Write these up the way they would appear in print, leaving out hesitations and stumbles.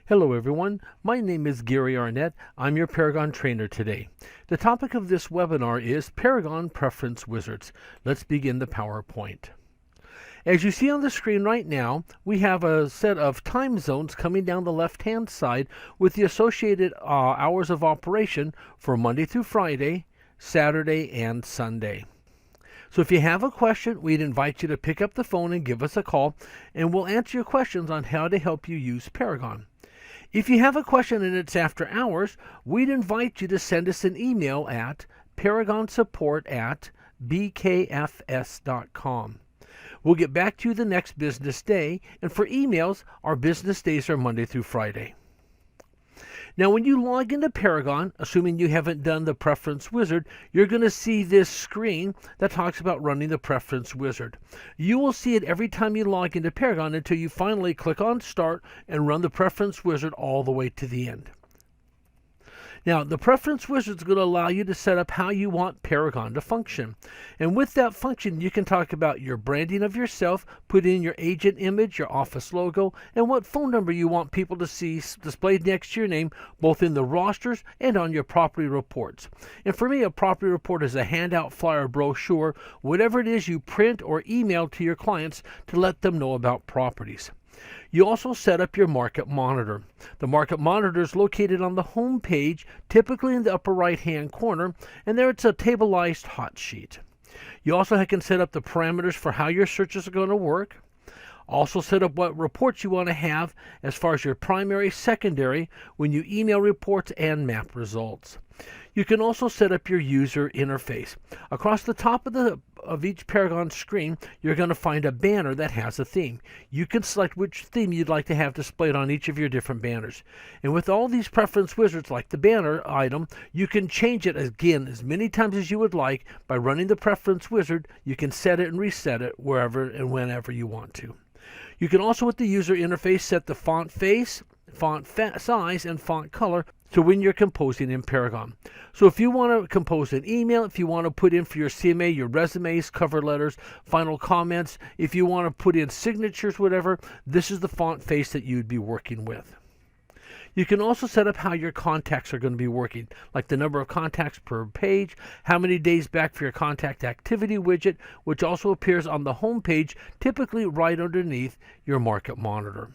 Hello everyone, my name is Gary Arnett. I'm your Paragon trainer today. The topic of this webinar is Paragon Preference Wizards. Let's begin the PowerPoint. As you see on the screen right now, we have a set of time zones coming down the left-hand side with the associated hours of operation for Monday through Friday, Saturday, and Sunday. So if you have a question, we'd invite you to pick up the phone and give us a call, and we'll answer your questions on how to help you use Paragon. If you have a question and it's after hours, we'd invite you to send us an email at paragonsupport@bkfs.com. We'll get back to you the next business day, and for emails, our business days are Monday through Friday. Now, when you log into Paragon, assuming you haven't done the Preference Wizard, you're going to see this screen that talks about running the Preference Wizard. You will see it every time you log into Paragon until you finally click on Start and run the Preference Wizard all the way to the end. Now, the Preference Wizard is going to allow you to set up how you want Paragon to function. And with that function, you can talk about your branding of yourself, put in your agent image, your office logo, and what phone number you want people to see displayed next to your name, both in the rosters and on your property reports. And for me, a property report is a handout, flyer, brochure, whatever it is you print or email to your clients to let them know about properties. You also set up your market monitor. The market monitor is located on the home page, typically in the upper right-hand corner, and there it's a tableized hot sheet. You also can set up the parameters for how your searches are going to work. Also set up what reports you want to have as far as your primary, secondary, when you email reports and map results. You can also set up your user interface. Across the top of each Paragon screen, you're going to find a banner that has a theme. You can select which theme you'd like to have displayed on each of your different banners. And with all these preference wizards, like the banner item, you can change it again as many times as you would like. By running the preference wizard, you can set it and reset it wherever and whenever you want to. You can also, with the user interface, set the font face, font size, and font color to when you're composing in Paragon. So if you want to compose an email, if you want to put in for your CMA, your resumes, cover letters, final comments, if you want to put in signatures, whatever, this is the font face that you'd be working with. You can also set up how your contacts are going to be working, like the number of contacts per page, how many days back for your contact activity widget, which also appears on the home page, typically right underneath your market monitor.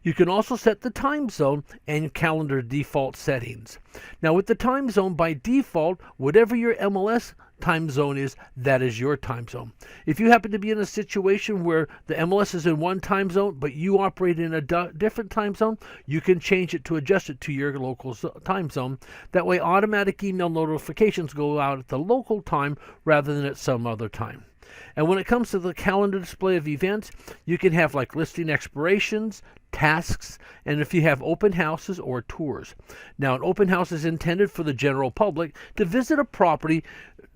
You can also set the time zone and calendar default settings. Now, with the time zone, by default, whatever your MLS time zone is, that is your time zone. If you happen to be in a situation where the MLS is in one time zone, but you operate in a different time zone, you can change it to adjust it to your local time zone. That way, automatic email notifications go out at the local time rather than at some other time. And when it comes to the calendar display of events, you can have like listing expirations, tasks, and if you have open houses or tours. Now, an open house is intended for the general public to visit a property,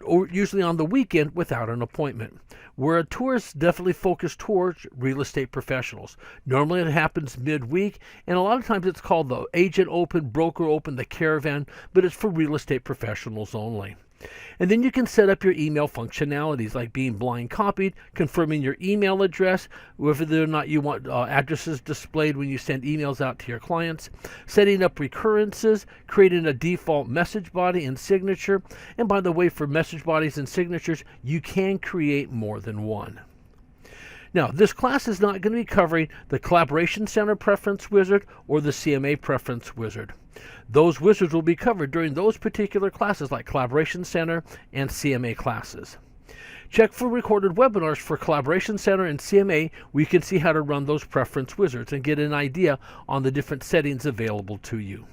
or usually on the weekend, without an appointment. Where a tour is definitely focused towards real estate professionals. Normally it happens midweek, and a lot of times it's called the agent open, broker open, the caravan, but it's for real estate professionals only. And then you can set up your email functionalities, like being blind copied, confirming your email address, whether or not you want addresses displayed when you send emails out to your clients, setting up recurrences, creating a default message body and signature. And by the way, for message bodies and signatures, you can create more than one. Now, this class is not going to be covering the Collaboration Center Preference Wizard or the CMA Preference Wizard. Those wizards will be covered during those particular classes, like Collaboration Center and CMA classes. Check for recorded webinars for Collaboration Center and CMA where you can see how to run those preference wizards and get an idea on the different settings available to you.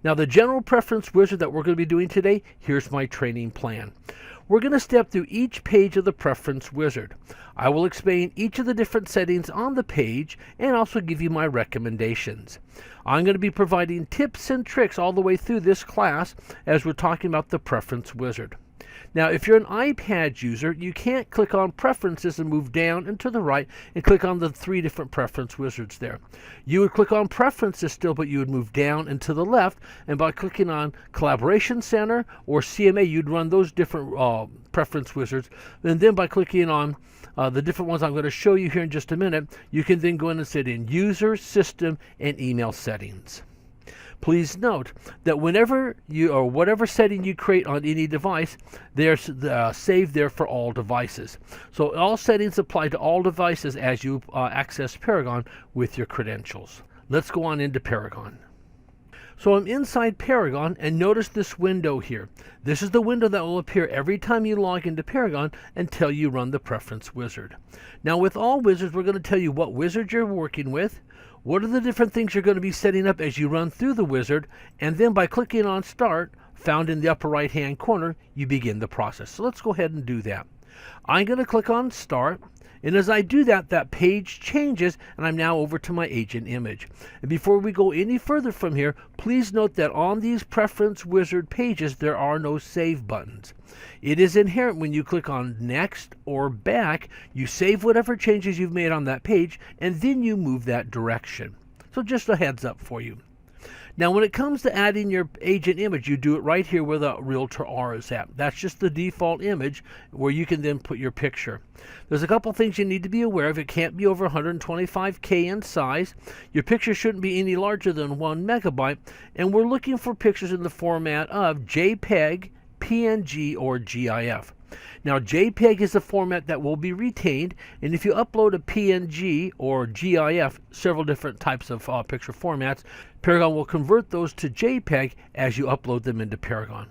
Now, the general preference wizard that we're going to be doing today, here's my training plan. We're going to step through each page of the preference wizard. I will explain each of the different settings on the page and also give you my recommendations. I'm going to be providing tips and tricks all the way through this class as we're talking about the preference wizard. Now, if you're an iPad user, you can't click on Preferences and move down and to the right and click on the 3 different preference wizards there. You would click on Preferences still, but you would move down and to the left, and by clicking on Collaboration Center or CMA, you'd run those different preference wizards. And then by clicking on the different ones I'm going to show you here in just a minute, you can then go in and set in User, System, and Email settings. Please note that whenever you or whatever setting you create on any device, they're saved there for all devices. So all settings apply to all devices as you access Paragon with your credentials. Let's go on into Paragon. So I'm inside Paragon, and notice this window here. This is the window that will appear every time you log into Paragon until you run the preference wizard. Now with all wizards, we're going to tell you what wizard you're working with, what are the different things you're going to be setting up as you run through the wizard, and then by clicking on Start, found in the upper right hand corner, you begin the process. So let's go ahead and do that. I'm going to click on Start, and as I do that, that page changes, and I'm now over to my agent image. And before we go any further from here, please note that on these preference wizard pages, there are no save buttons. It is inherent when you click on Next or Back, you save whatever changes you've made on that page, and then you move that direction. So just a heads up for you. Now when it comes to adding your agent image, you do it right here where the Realtor R is at. That's just the default image where you can then put your picture. There's a couple things you need to be aware of. It can't be over 125K in size. Your picture shouldn't be any larger than 1 megabyte. And we're looking for pictures in the format of JPEG, PNG, or GIF. Now JPEG is a format that will be retained, and if you upload a PNG or GIF, several different types of picture formats, Paragon will convert those to JPEG as you upload them into Paragon.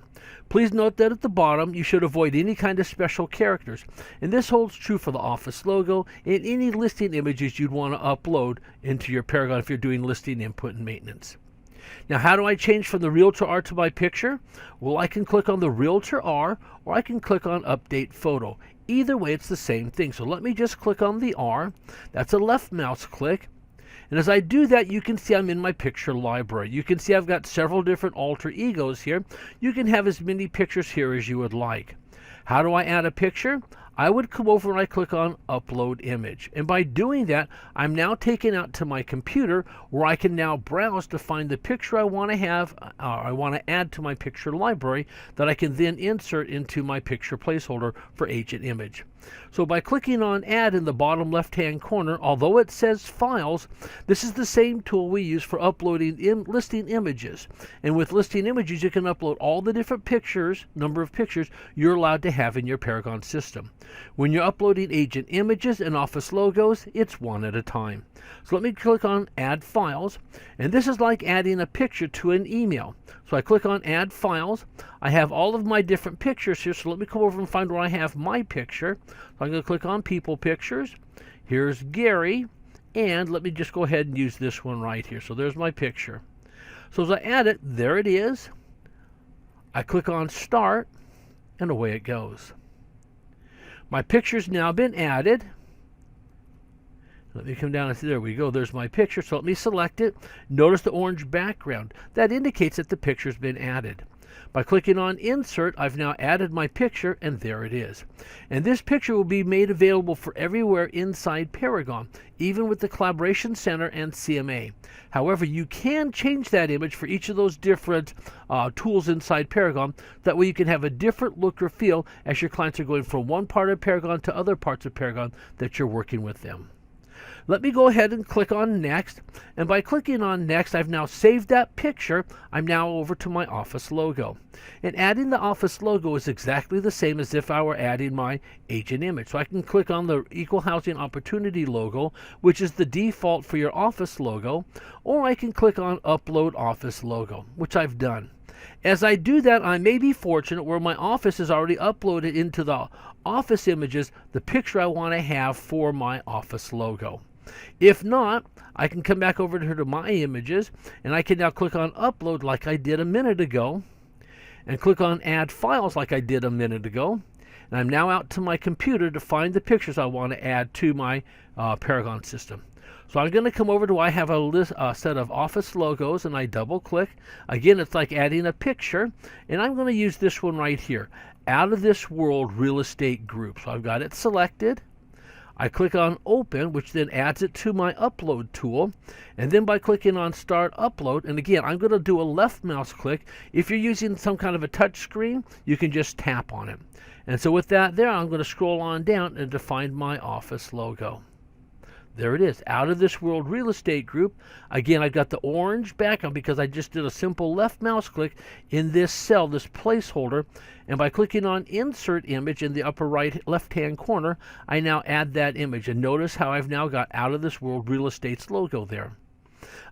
Please note that at the bottom you should avoid any kind of special characters, and this holds true for the office logo and any listing images you'd want to upload into your Paragon if you're doing listing input and maintenance. Now, how do I change from the Realtor R to my picture? Well, I can click on the Realtor R, or I can click on Update Photo. Either way, it's the same thing. So let me just click on the R. That's a left mouse click. And as I do that, you can see I'm in my picture library. You can see I've got several different alter egos here. You can have as many pictures here as you would like. How do I add a picture? I would come over and I click on Upload Image. And by doing that, I'm now taken out to my computer where I can now browse to find the picture I want to have, I want to add to my picture library that I can then insert into my picture placeholder for agent image. So by clicking on Add in the bottom left-hand corner, although it says Files, this is the same tool we use for uploading listing images. And with listing images, you can upload all the different pictures, number of pictures you're allowed to have in your Paragon system. When you're uploading agent images and office logos, it's one at a time. So let me click on Add Files, and this is like adding a picture to an email. So I click on Add Files. I have all of my different pictures here, so let me come over and find where I have my picture. So I'm going to click on People Pictures. Here's Gary, and let me just go ahead and use this one right here. So there's my picture. So as I add it, there it is. I click on Start, and away it goes. My picture's now been added. Let me come down and see, there we go, there's my picture. So let me select it. Notice the orange background. That indicates that the picture's been added. By clicking on Insert, I've now added my picture, and there it is. And this picture will be made available for everywhere inside Paragon, even with the Collaboration Center and CMA. However, you can change that image for each of those different tools inside Paragon. That way you can have a different look or feel as your clients are going from one part of Paragon to other parts of Paragon that you're working with them. Let me go ahead and click on Next, and by clicking on Next, I've now saved that picture. I'm now over to my office logo. And adding the office logo is exactly the same as if I were adding my agent image. So I can click on the Equal Housing Opportunity logo, which is the default for your office logo, or I can click on Upload Office Logo, which I've done. As I do that, I may be fortunate where my office is already uploaded into the office images the picture I want to have for my office logo. If not, I can come back over to my images, and I can now click on Upload like I did a minute ago, and click on Add Files like I did a minute ago. And I'm now out to my computer to find the pictures I want to add to my Paragon system. So I'm going to come over to, I have a set of office logos, and I double click. Again, it's like adding a picture, and I'm going to use this one right here. Out of This World Real Estate Group. So I've got it selected. I click on Open, which then adds it to my upload tool. And then by clicking on Start Upload, and again, I'm going to do a left mouse click. If you're using some kind of a touch screen, you can just tap on it. And so with that there, I'm going to scroll on down and to find my office logo. There it is, Out of This World Real Estate Group. Again, I've got the orange background because I just did a simple left mouse click in this cell, this placeholder. And by clicking on Insert Image in the upper right left-hand corner, I now add that image. And notice how I've now got Out of This World Real Estate's logo there.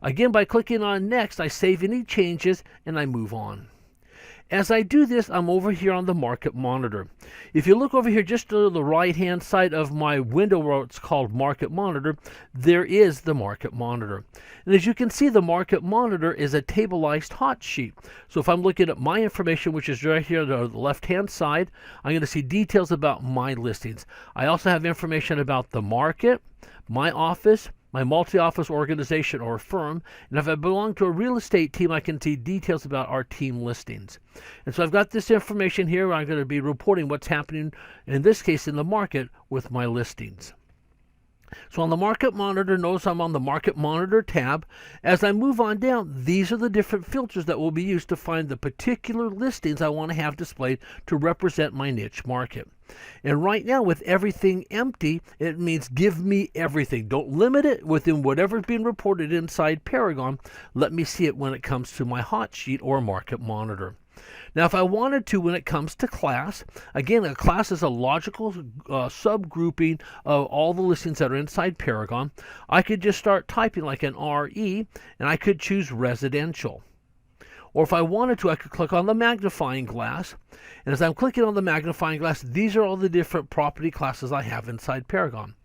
Again, by clicking on Next, I save any changes and I move on. As I do this, I'm over here on the Market Monitor. If you look over here just to the right-hand side of my window where it's called Market Monitor, there is the Market Monitor. And as you can see, the Market Monitor is a tableized hot sheet. So if I'm looking at my information, which is right here on the left-hand side, I'm going to see details about my listings. I also have information about the market, my office, my multi-office organization or firm, and if I belong to a real estate team, I can see details about our team listings. And so I've got this information here where I'm going to be reporting what's happening, in this case in the market, with my listings. So on the Market Monitor, notice I'm on the Market Monitor tab. As I move on down, these are the different filters that will be used to find the particular listings I want to have displayed to represent my niche market. And right now, with everything empty, it means give me everything. Don't limit it within whatever's being reported inside Paragon. Let me see it when it comes to my hot sheet or Market Monitor. Now, if I wanted to, when it comes to class, again, a class is a logical subgrouping of all the listings that are inside Paragon. I could just start typing like an RE, and I could choose residential. Or if I wanted to, I could click on the magnifying glass. And as I'm clicking on the magnifying glass, these are all the different property classes I have inside Paragon.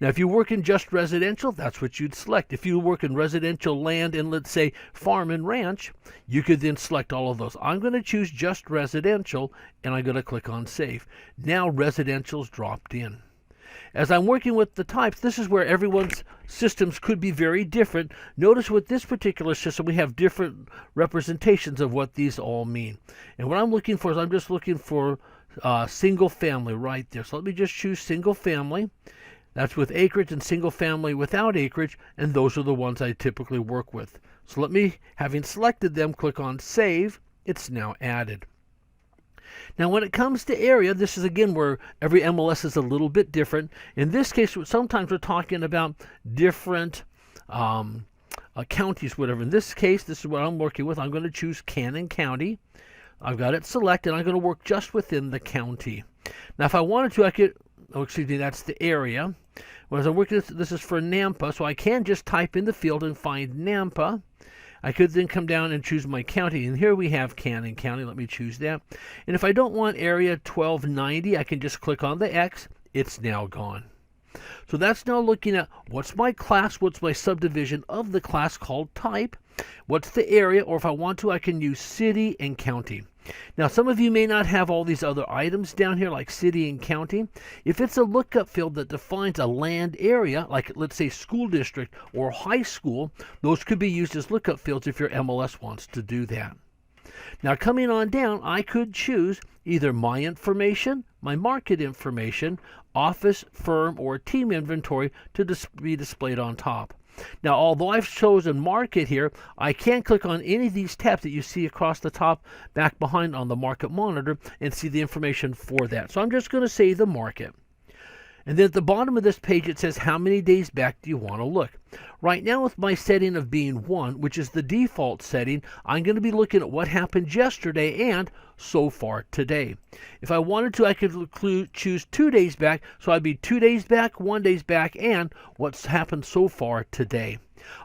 Now, if you work in just residential, that's what you'd select. If you work in residential land and, let's say, farm and ranch, you could then select all of those. I'm going to choose just residential, and I'm going to click on Save. Now residential's dropped in. As I'm working with the types, this is where everyone's systems could be very different. Notice with this particular system, we have different representations of what these all mean. And what I'm looking for is I'm just looking for single family right there. So let me just choose single family. That's with acreage, and single family without acreage, and those are the ones I typically work with. So let me, having selected them, click on Save. It's now added. Now, when it comes to area, this is again where every MLS is a little bit different. In this case, sometimes we're talking about different counties, whatever. In this case, this is what I'm working with. I'm going to choose Cannon County. I've got it selected. I'm going to work just within the county. Now, if I wanted to, I could, that's the area. As I'm working, this is for Nampa, so I can just type in the field and find Nampa. I could then come down and choose my county, and here we have Cannon County. Let me choose that. And if I don't want area 1290, I can just click on the X. It's now gone. So that's now looking at what's my class, what's my subdivision of the class called type, what's the area, or if I want to, I can use city and county. Now, some of you may not have all these other items down here like city and county. If it's a lookup field that defines a land area, like let's say school district or high school, those could be used as lookup fields if your MLS wants to do that. Now, coming on down, I could choose either my information, my market information, office, firm, or team inventory to be displayed on top. Now, although I've chosen market here, I can click on any of these tabs that you see across the top, back behind on the Market Monitor, and see the information for that. So I'm just going to say the market. And then at the bottom of this page, it says, how many days back do you want to look? Right now, with my setting of being 1, which is the default setting, I'm going to be looking at what happened yesterday and so far today. If I wanted to, I could choose 2 days back, so I'd be 2 days back, 1 day back, and what's happened so far today.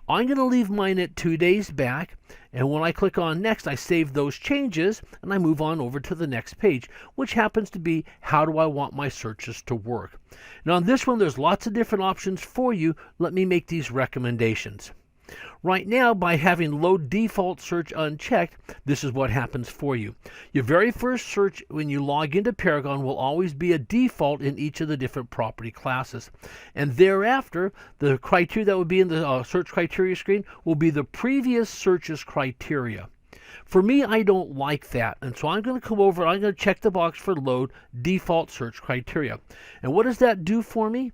I'm going to leave mine at 2 days back, and when I click on Next, I save those changes, and I move on over to the next page, which happens to be how do I want my searches to work. Now on this one, there's lots of different options for you. Let me make these recommendations. Right now, by having Load Default Search unchecked, this is what happens for you. Your very first search when you log into Paragon will always be a default in each of the different property classes. And thereafter, the criteria that would be in the search criteria screen will be the previous search's criteria. For me, I don't like that. And so I'm going to come over, I'm going to check the box for load default search criteria. And what does that do for me?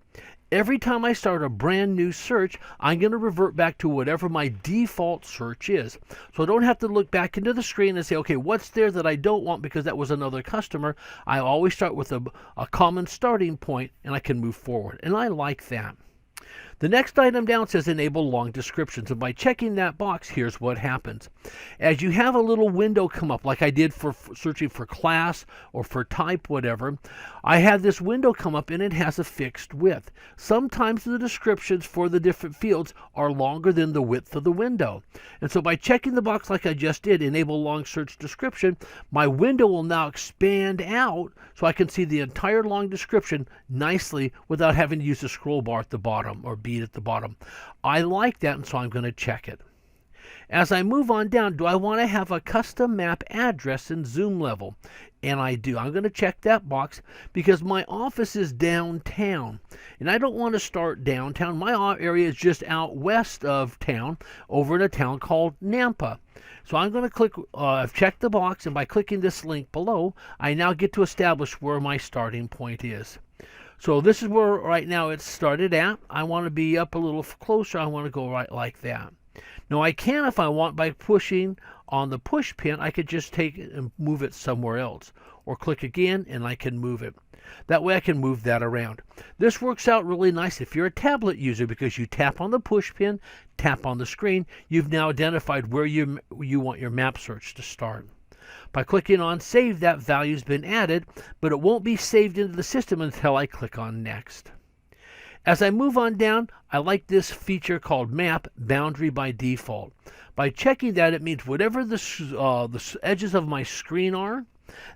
Every time I start a brand new search, I'm going to revert back to whatever my default search is. So I don't have to look back into the screen and say, okay, what's there that I don't want because that was another customer. I always start with a common starting point and I can move forward. And I like that. The next item down says enable long descriptions, and by checking that box, here's what happens. As you have a little window come up, like I did for searching for class or for type, whatever, I have this window come up and it has a fixed width. Sometimes the descriptions for the different fields are longer than the width of the window. And so by checking the box like I just did, enable long search description, my window will now expand out so I can see the entire long description nicely without having to use the scroll bar at the bottom or bead at the bottom. I like that, and so I'm going to check it. As I move on down, do I want to have a custom map address and zoom level? And I do. I'm going to check that box because my office is downtown, and I don't want to start downtown. My area is just out west of town, over in a town called Nampa. So I'm going to click, I've checked the box, and by clicking this link below, I now get to establish where my starting point is. So this is where right now it's started at. I want to be up a little closer. I want to go right like that. Now I can, if I want, by pushing on the push pin, I could just take it and move it somewhere else. Or click again and I can move it. That way I can move that around. This works out really nice if you're a tablet user because you tap on the push pin, tap on the screen, you've now identified where you want your map search to start. By clicking on save, that value's been added, but it won't be saved into the system until I click on next. As I move on down, I like this feature called Map Boundary by Default. By checking that, it means whatever the edges of my screen are,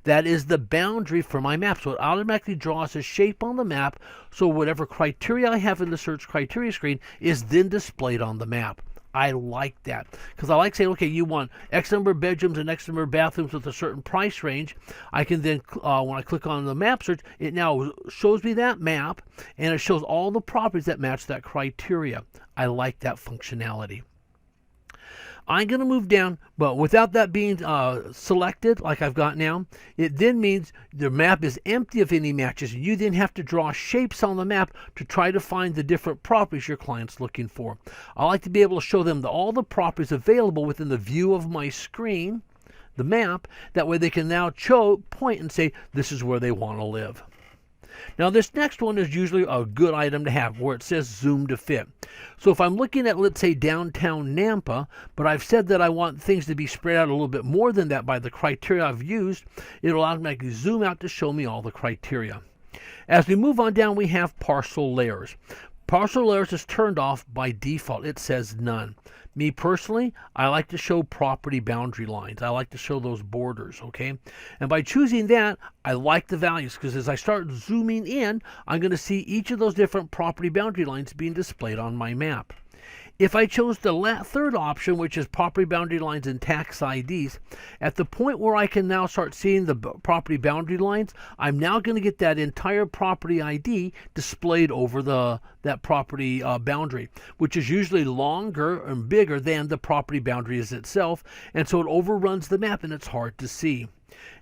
that is the boundary for my map. So it automatically draws a shape on the map, so whatever criteria I have in the search criteria screen is then displayed on the map. I like that because I like saying, okay, you want X number of bedrooms and X number of bathrooms with a certain price range. I can then, when I click on the map search, it now shows me that map and it shows all the properties that match that criteria. I like that functionality. I'm going to move down, but without that being selected like I've got now, it then means the map is empty of any matches. You then have to draw shapes on the map to try to find the different properties your client's looking for. I like to be able to show them all the properties available within the view of my screen, the map. That way they can now point and say this is where they want to live. Now this next one is usually a good item to have where it says zoom to fit. So if I'm looking at, let's say, downtown Nampa, but I've said that I want things to be spread out a little bit more than that by the criteria I've used, it'll automatically zoom out to show me all the criteria. As we move on down, we have parcel layers. Parcel layers is turned off by default. It says none. Me personally, I like to show property boundary lines. I like to show those borders, okay? And by choosing that, I like the values because as I start zooming in, I'm going to see each of those different property boundary lines being displayed on my map. If I chose the third option, which is property boundary lines and tax IDs, at the point where I can now start seeing the property boundary lines, I'm now going to get that entire property ID displayed over that property boundary, which is usually longer and bigger than the property boundary is itself, and so it overruns the map and it's hard to see.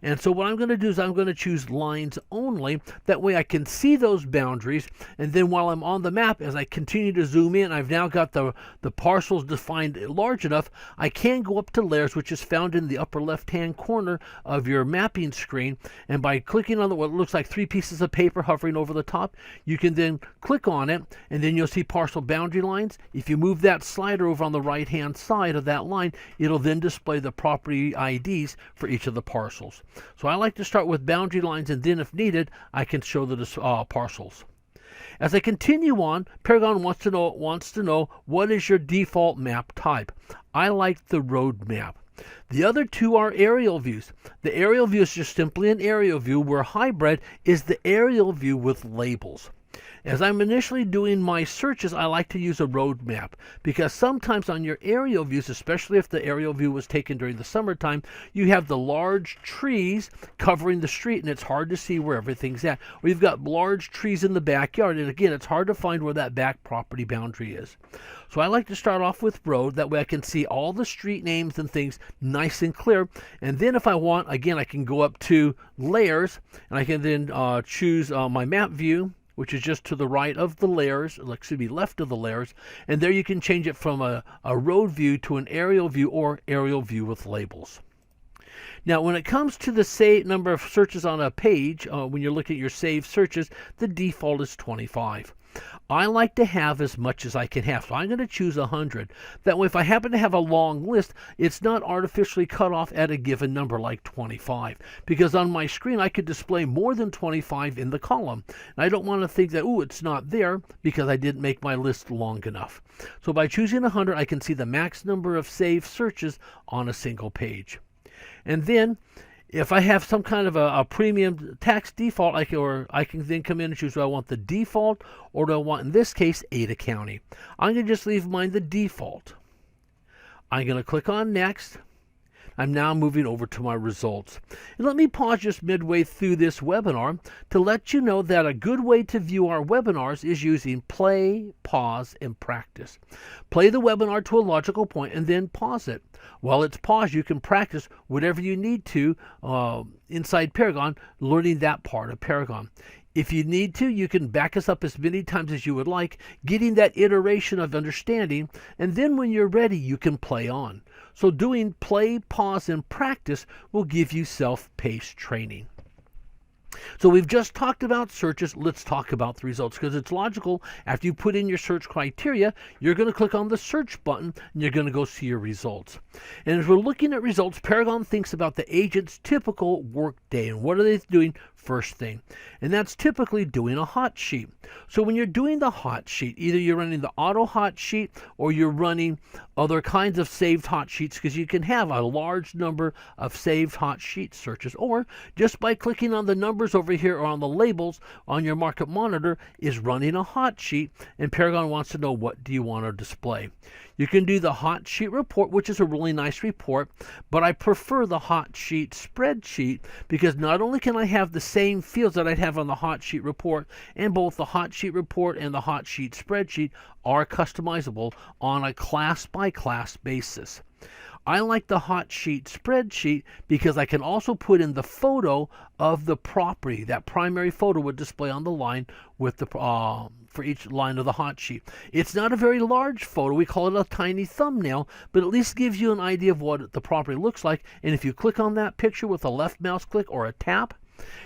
And so what I'm going to do is I'm going to choose lines only. That way I can see those boundaries. And then while I'm on the map, as I continue to zoom in, I've now got the parcels defined large enough. I can go up to layers, which is found in the upper left-hand corner of your mapping screen. And by clicking on what looks like 3 pieces of paper hovering over the top, you can then click on it, and then you'll see parcel boundary lines. If you move that slider over on the right-hand side of that line, it'll then display the property IDs for each of the parcels. So I like to start with boundary lines, and then if needed, I can show the parcels. As I continue on, Paragon wants to know what is your default map type. I like the road map. The other two are aerial views. The aerial view is just simply an aerial view, where hybrid is the aerial view with labels. As I'm initially doing my searches, I like to use a road map because sometimes on your aerial views, especially if the aerial view was taken during the summertime, you have the large trees covering the street and it's hard to see where everything's at. Or you've got large trees in the backyard, and again, it's hard to find where that back property boundary is. So I like to start off with road. That way I can see all the street names and things nice and clear. And then if I want, again, I can go up to layers and I can then choose my map view, which is just to the right of the layers, excuse me, left of the layers. And there you can change it from a road view to an aerial view or aerial view with labels. Now, when it comes to the number of searches on a page, when you're looking at your saved searches, the default is 25. I like to have as much as I can have, so I'm going to choose 100. That way, if I happen to have a long list, it's not artificially cut off at a given number like 25. Because on my screen, I could display more than 25 in the column. And I don't want to think that, ooh, it's not there because I didn't make my list long enough. So by choosing 100, I can see the max number of saved searches on a single page. And then, if I have some kind of a premium tax default, I can then come in and choose, do I want the default or do I want, in this case, Ada County? I'm going to just leave mine the default. I'm going to click on Next. I'm now moving over to my results. And let me pause just midway through this webinar to let you know that a good way to view our webinars is using play, pause, and practice. Play the webinar to a logical point and then pause it. While it's paused, you can practice whatever you need to inside Paragon, learning that part of Paragon. If you need to, you can back us up as many times as you would like, getting that iteration of understanding, and then when you're ready, you can play on. So doing play, pause, and practice will give you self-paced training. So we've just talked about searches. Let's talk about the results, because it's logical. After you put in your search criteria, you're going to click on the search button and you're going to go see your results. And as we're looking at results, Paragon thinks about the agent's typical work day and what are they doing first thing. And that's typically doing a hot sheet. So when you're doing the hot sheet, either you're running the auto hot sheet or you're running other kinds of saved hot sheets, because you can have a large number of saved hot sheet searches, or just by clicking on the numbers over here or on the labels on your market monitor is running a hot sheet, and Paragon wants to know what do you want to display. You can do the hot sheet report, which is a really nice report, but I prefer the hot sheet spreadsheet because not only can I have the same fields that I'd have on the hot sheet report, and both the hot sheet report and the hot sheet spreadsheet are customizable on a class by class basis. I like the hot sheet spreadsheet because I can also put in the photo of the property. That primary photo would display on the line with the for each line of the hot sheet. It's not a very large photo. We call it a tiny thumbnail, but at least gives you an idea of what the property looks like. And if you click on that picture with a left mouse click or a tap,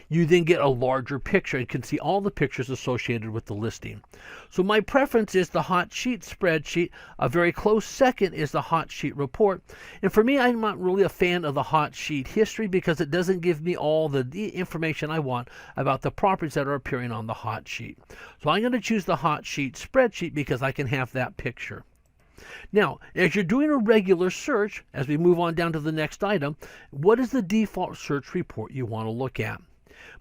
you then get a larger picture and can see all the pictures associated with the listing. So my preference is the hot sheet spreadsheet. A very close second is the hot sheet report. And for me, I'm not really a fan of the hot sheet history because it doesn't give me all the information I want about the properties that are appearing on the hot sheet. So I'm going to choose the hot sheet spreadsheet because I can have that picture. Now, as you're doing a regular search, as we move on down to the next item, what is the default search report you want to look at?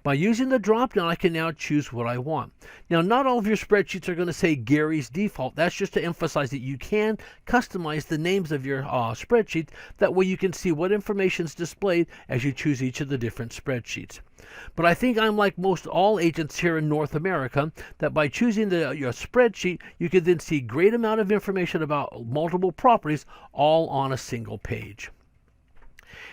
By using the drop down, I can now choose what I want. Now, not all of your spreadsheets are going to say Gary's default. That's just to emphasize that you can customize the names of your spreadsheet. That way you can see what information is displayed as you choose each of the different spreadsheets. But I think I'm like most all agents here in North America, that by choosing your spreadsheet, you can then see great amount of information about multiple properties all on a single page.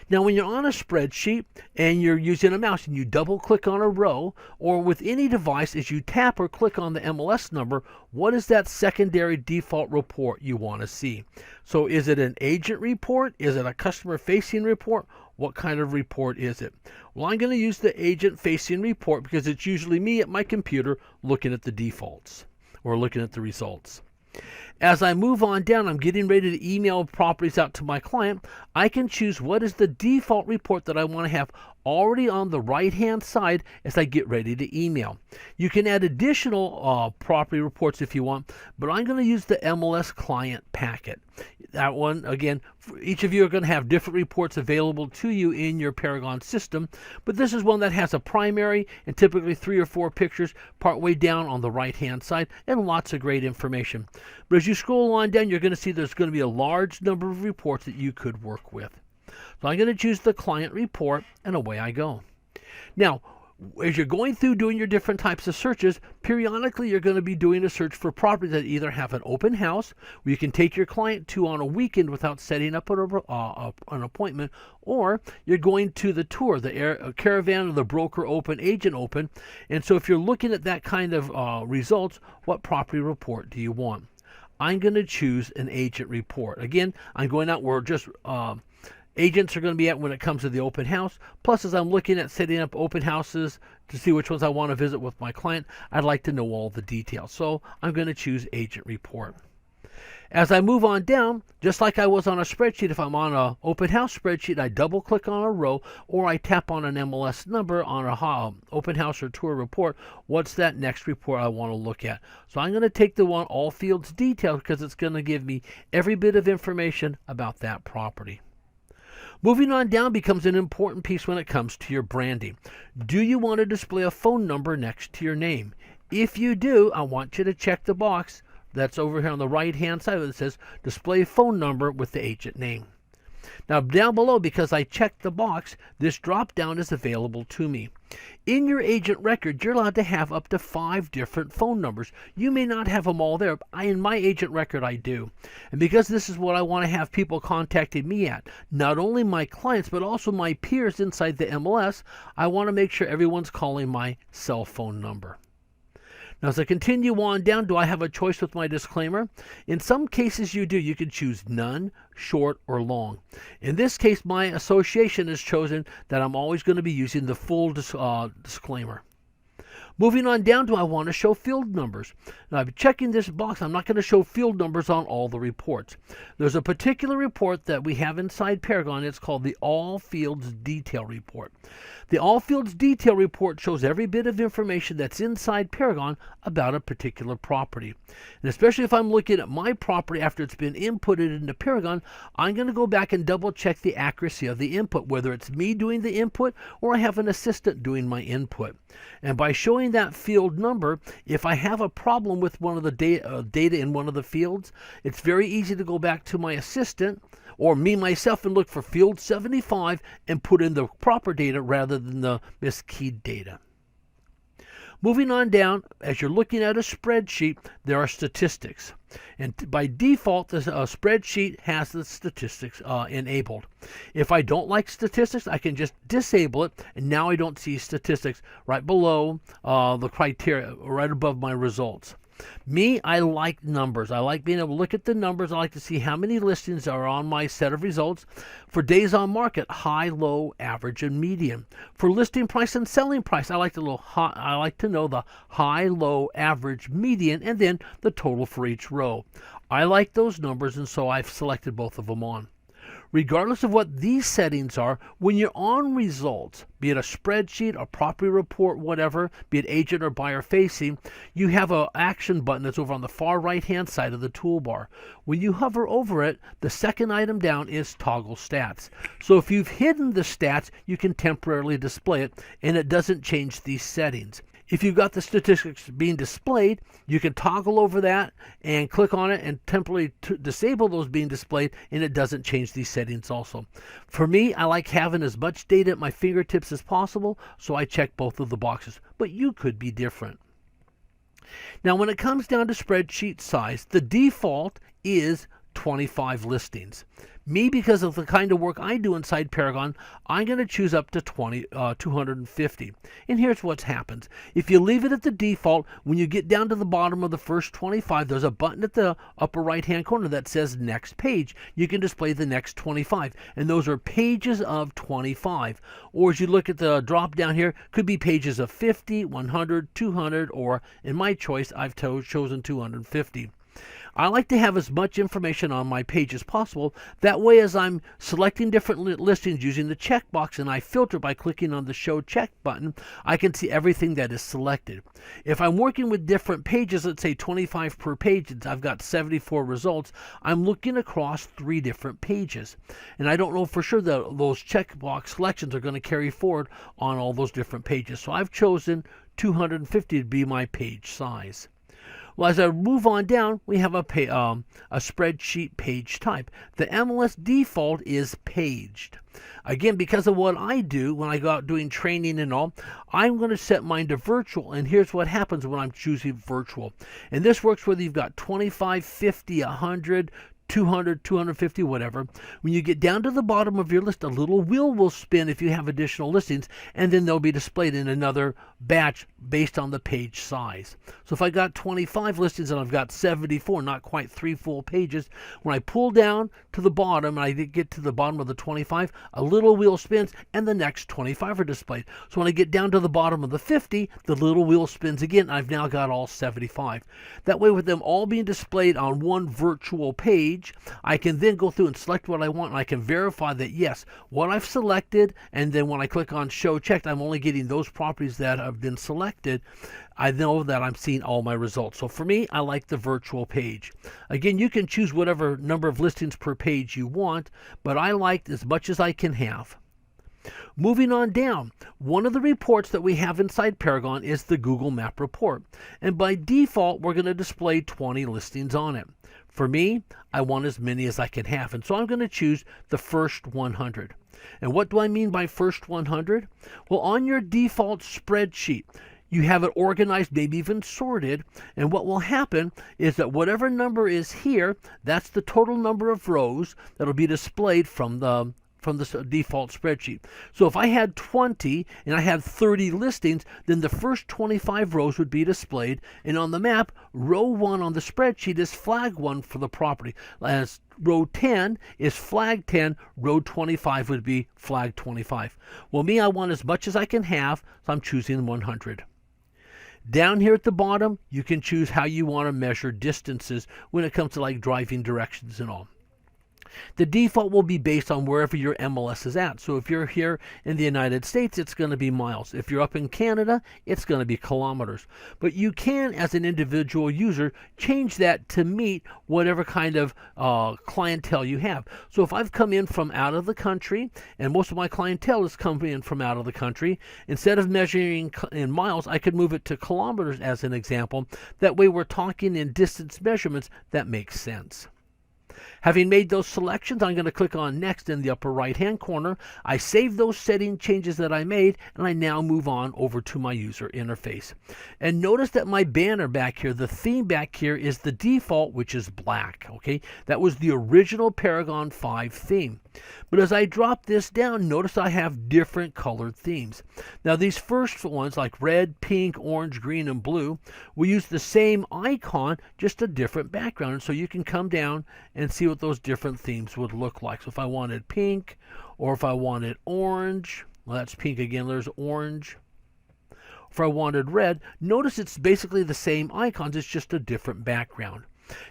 Now, when you're on a spreadsheet and you're using a mouse and you double click on a row, or with any device, as you tap or click on the MLS number, what is that secondary default report you want to see? So is it an agent report? Is it a customer facing report? What kind of report is it? Well, I'm going to use the agent facing report because it's usually me at my computer looking at the defaults or looking at the results. As I move on down, I'm getting ready to email properties out to my client. I can choose what is the default report that I want to have already on the right hand side as I get ready to email. You can add additional property reports if you want, but I'm going to use the MLS client packet. That one, again, each of you are going to have different reports available to you in your Paragon system, but this is one that has a primary and typically 3 or 4 pictures partway down on the right hand side and lots of great information. But as you scroll on down, you're going to see there's going to be a large number of reports that you could work with. So I'm going to choose the client report, and away I go. Now, as you're going through doing your different types of searches, periodically you're going to be doing a search for properties that either have an open house, where you can take your client to on a weekend without setting up an appointment, or you're going to the tour, the caravan or the broker open, agent open. And so if you're looking at that kind of results, what property report do you want? I'm going to choose an agent report. Again, I'm going out where just agents are going to be at when it comes to the open house. Plus, as I'm looking at setting up open houses to see which ones I want to visit with my client, I'd like to know all the details. So I'm going to choose agent report. As I move on down, just like I was on a spreadsheet, if I'm on an open house spreadsheet, I double click on a row or I tap on an MLS number on a open house or tour report. What's that next report I want to look at? So I'm going to take the one all fields detailed because it's going to give me every bit of information about that property. Moving on down becomes an important piece when it comes to your branding. Do you want to display a phone number next to your name? If you do, I want you to check the box that's over here on the right hand side that says display phone number with the agent name. Now down below, because I checked the box, this drop down is available to me. In your agent record, you're allowed to have up to 5 different phone numbers. You may not have them all there, but in my agent record I do. And because this is what I want to have people contacting me at, not only my clients but also my peers inside the MLS, I want to make sure everyone's calling my cell phone number. Now, as I continue on down, do I have a choice with my disclaimer? In some cases you do. You can choose none, short, or long. In this case, my association has chosen that I'm always going to be using the full disclaimer. Moving on down, do I want to show field numbers? Now, I'm checking this box. I'm not going to show field numbers on all the reports. There's a particular report that we have inside Paragon. It's called the All Fields Detail Report. The All Fields Detail Report shows every bit of information that's inside Paragon about a particular property. And especially if I'm looking at my property after it's been inputted into Paragon, I'm going to go back and double check the accuracy of the input, whether it's me doing the input or I have an assistant doing my input. And by showing that field number, if I have a problem with one of the data in one of the fields, it's very easy to go back to my assistant or me myself and look for field 75 and put in the proper data rather than the miskeyed data. Moving on down, as you're looking at a spreadsheet, there are statistics. And by default, the spreadsheet has the statistics enabled. If I don't like statistics, I can just disable it, and now I don't see statistics right below the criteria, right above my results. Me, I like numbers. I like being able to look at the numbers. I like to see how many listings are on my set of results. For days on market, high, low, average, and median. For listing price and selling price, I like to know the high, low, average, median, and then the total for each row. I like those numbers, and so I've selected both of them on. Regardless of what these settings are, when you're on results, be it a spreadsheet, a property report, whatever, be it agent or buyer facing, you have an action button that's over on the far right hand side of the toolbar. When you hover over it, the second item down is toggle stats. So if you've hidden the stats, you can temporarily display it, and it doesn't change these settings. If you've got the statistics being displayed, you can toggle over that and click on it and temporarily disable those being displayed, and it doesn't change these settings also. For me, I like having as much data at my fingertips as possible, so I check both of the boxes, but you could be different. Now, when it comes down to spreadsheet size, the default is 25 listings. Me, because of the kind of work I do inside Paragon, I'm going to choose up to 250. And here's what happens. If you leave it at the default, when you get down to the bottom of the first 25, there's a button at the upper right-hand corner that says Next Page. You can display the next 25, and those are pages of 25. Or as you look at the drop down here, could be pages of 50, 100, 200, or in my choice, I've chosen 250. I like to have as much information on my page as possible. That way, as I'm selecting different listings using the checkbox and I filter by clicking on the Show Check button, I can see everything that is selected. If I'm working with different pages, let's say 25 per page, and I've got 74 results, I'm looking across 3 different pages. And I don't know for sure that those checkbox selections are going to carry forward on all those different pages. So I've chosen 250 to be my page size. Well, as I move on down, we have a spreadsheet page type. The MLS default is paged. Again, because of what I do when I go out doing training and all, I'm going to set mine to virtual. And here's what happens when I'm choosing virtual. And this works whether you've got 25, 50, 100, 200, 250, whatever. When you get down to the bottom of your list, a little wheel will spin if you have additional listings, and then they'll be displayed in another batch based on the page size. So if I got 25 listings and I've got 74, not quite 3 full pages, when I pull down to the bottom and I get to the bottom of the 25, a little wheel spins and the next 25 are displayed. So when I get down to the bottom of the 50, the little wheel spins again. I've now got all 75. That way, with them all being displayed on one virtual page, I can then go through and select what I want, and I can verify that yes, what I've selected, and then when I click on Show Checked, I'm only getting those properties that have been selected. I know that I'm seeing all my results. So for me, I like the virtual page. Again, you can choose whatever number of listings per page you want, but I like as much as I can have. Moving on down, one of the reports that we have inside Paragon is the Google Map report. And by default, we're going to display 20 listings on it. For me, I want as many as I can have, and so I'm going to choose the first 100. And what do I mean by first 100? Well, on your default spreadsheet, you have it organized, maybe even sorted, and what will happen is that whatever number is here, that's the total number of rows that will be displayed from the default spreadsheet. So if I had 20 and I had 30 listings, then the first 25 rows would be displayed, and on the map, row 1 on the spreadsheet is flag 1 for the property. As row 10 is flag 10, row 25 would be flag 25. Well, me, I want as much as I can have, so I'm choosing 100. Down here at the bottom, you can choose how you want to measure distances when it comes to like driving directions and all. The default will be based on wherever your MLS is at. So if you're here in the United States, it's going to be miles. If you're up in Canada, it's going to be kilometers. But you can, as an individual user, change that to meet whatever kind of clientele you have. So if I've come in from out of the country, and most of my clientele is coming in from out of the country, instead of measuring in miles, I could move it to kilometers as an example. That way we're talking in distance measurements that makes sense. Having made those selections, I'm going to click on Next in the upper right-hand corner. I save those setting changes that I made, and I now move on over to my user interface. And notice that my banner back here, the theme back here, is the default, which is black. Okay, that was the original Paragon 5 theme. But as I drop this down, notice I have different colored themes. Now these first ones, like red, pink, orange, green, and blue, we use the same icon, just a different background. And so you can come down and see what those different themes would look like. So if I wanted pink, or if I wanted orange, well, that's pink again, there's orange. If I wanted red, notice it's basically the same icons, it's just a different background.